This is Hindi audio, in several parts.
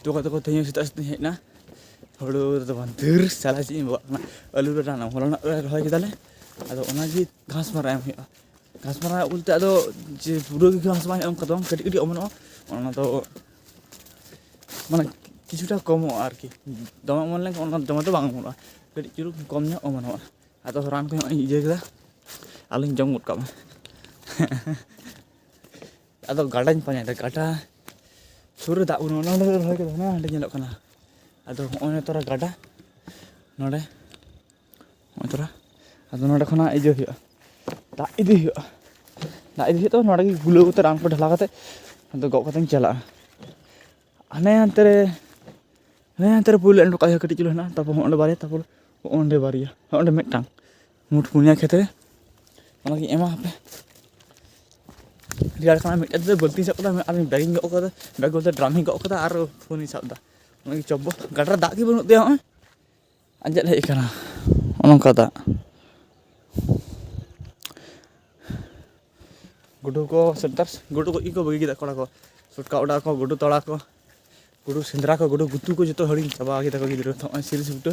तो को तेज सेता सेता हेना हड़ो तो बंदर चला ची आलू राना हॉलना रहा केदाले अदो घास मारा एम हुआ घास मारा बोलते अदो जे पूरा घास मारा एम कदम कटी कटी अमनो ओना तो माने किछुटा कमो आरकी दमा मन ले ओना दमा तो बांग अमनो कटी चुरु कम nya अमनो अदो रान को इजे केदा आलू जम गुड काम अदो गाडाñ पाया गाडा सुर दा उन ओना रहा केदा ना हंडे ñelok kana अदो ओने तोरा गाडा नोडे ओने तोरा अदो नोडे खना इजे हुआ दा इदी तो नोडे गुलो उते रान को ढला कते अदो गो कते चला हने अंतरे पुल एंड का कटी चलो ना तापर ओंडे बारे तापर ओंडे बारिया ओंडे मिटांग मुठ पुनिया खेते ओना की एमा पे रियार खाना मिटा दे गलती सब कदा आमी बैगिंग गो कदा बैग बोलते ड्रामिंग गो कदा आर फोन सब दा ओना की चब्बो गाडरा दा की बनु दे ह अंजल हे कना ओनका दा गुडू को सेंटर गुडू को इको बगी दा कोड़ा को सुटका उडा को गुडू तोड़ा को गुडू सिंद्रा को गुडू गुतु को जतो हड़ी चाबा के तको गिद्रो तो सीरीज बुटो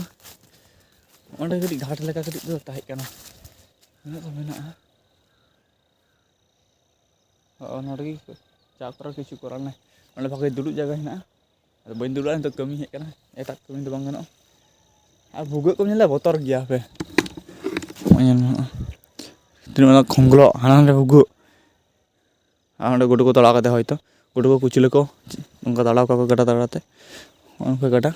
ओंडे कटी घाट लेका कटी दो ताहे कना मेना तो मेना नोडे चापर किछु कराने ओंडे भागे दुडु जगह हेना अदो बइन दुडुआ तो कमी हे कना एटा कमी तो बांग गनो आ भुगे को नेला बोतर गया पे ओयन तिनमला खंगलो हाना रे भुगु आंडे गुडू को तड़ा कते होयतो गुडू को कुचिले को उनका तड़ाव का गडा तड़ाते उनका गडा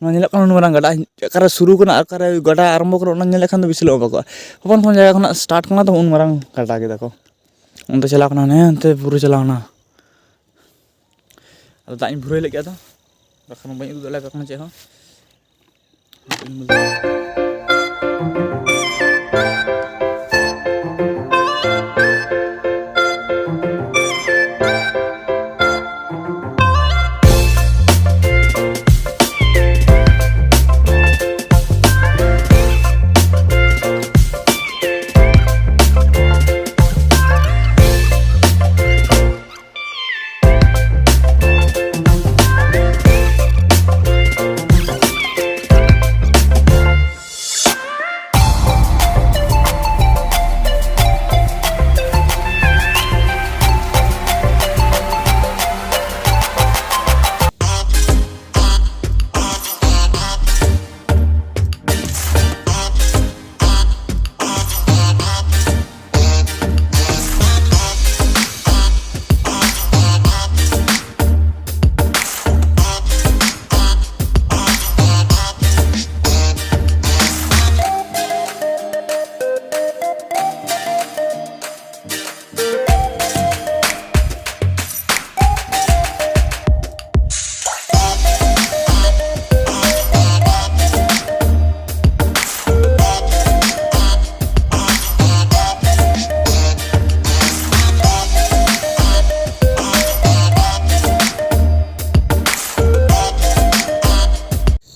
ना नेला कन मारा गडा अकारे शुरू कना अकारे गडा आरंभ कर ओना नेले खान तो बिसलो बाको अपन फोन जगह खना स्टार्ट कना तो उन मारा गडा के देखो उनते चला कना ने अंते पुरु चलावना अदो दाई भुरई ले गया तो रखन बई उदु ले कना चे हो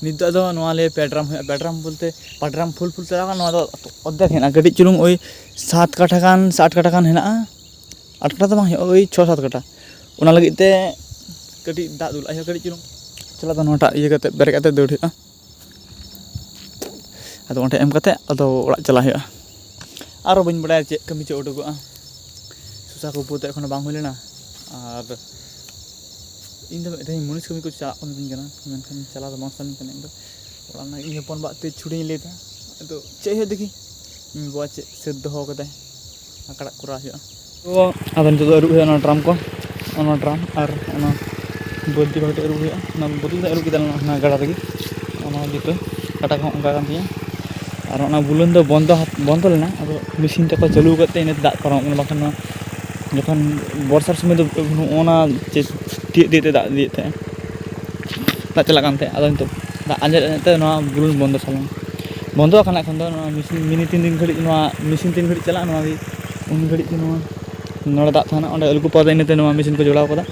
नित दो नवाले पेड्राम बोलते पाड्राम फुल चला नवा दो अद्धेक हेना कटी चुलुंग ओई 7 काठा खान 8 काठा खान हेना 8 काठा तो बांग ओई 6-7 काठा ओना लगी ते कटी दा दुला हे कटी चुलुंग चला तो नोटा ये कते बेरे कते दौड़ हेआ अदो ओंटे एम कते अदो ओड़ा चला हेआ आरो बइन बडाय चे कमी चे उडुगआ सुसा को पुते एखोनो बांग हुइलेना आर इन दो एथाई मुनिस कमी को चला कोन दिन कना मेनखान चला तो मास्तानी कने दो ओला इन हपन बाते छुड़ी लेता तो चे हे देखी इन बा चे सेद हो कते आकड़ा कुरा हिया तो आदन तो अरु हे ना ड्राम को ओना ड्राम आर ओना बोलती बाटे अरु हे ना बोतल अरु किदा ना गड़ा देगी ओना जितो काटा को अंगा कान दिया आर ओना बुलन दो बंद लेना अब मशीन तक चालू करते इन दा परम बाखन जखन बर्षार समय तो ओना चे ती दा दिए थे दा चला कानते आदो तो दा आंजेते ना बुलन बंद साला बंद खाना एखन दो मशीन मिनी 3 दिन घड़ी ना मशीन 3 घड़ी चला ना उन घड़ी ना नोड़ा दा थाना ओंडे अलगु पद इनते ना मशीन को जोड़ाव कदा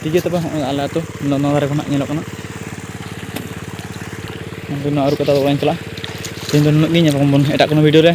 ठीक है तब आले तो नोरा खना नेलो कना ना आरु कता ओराइन चला तीन दिन नुगी बन एटा कोनो वीडियो रे।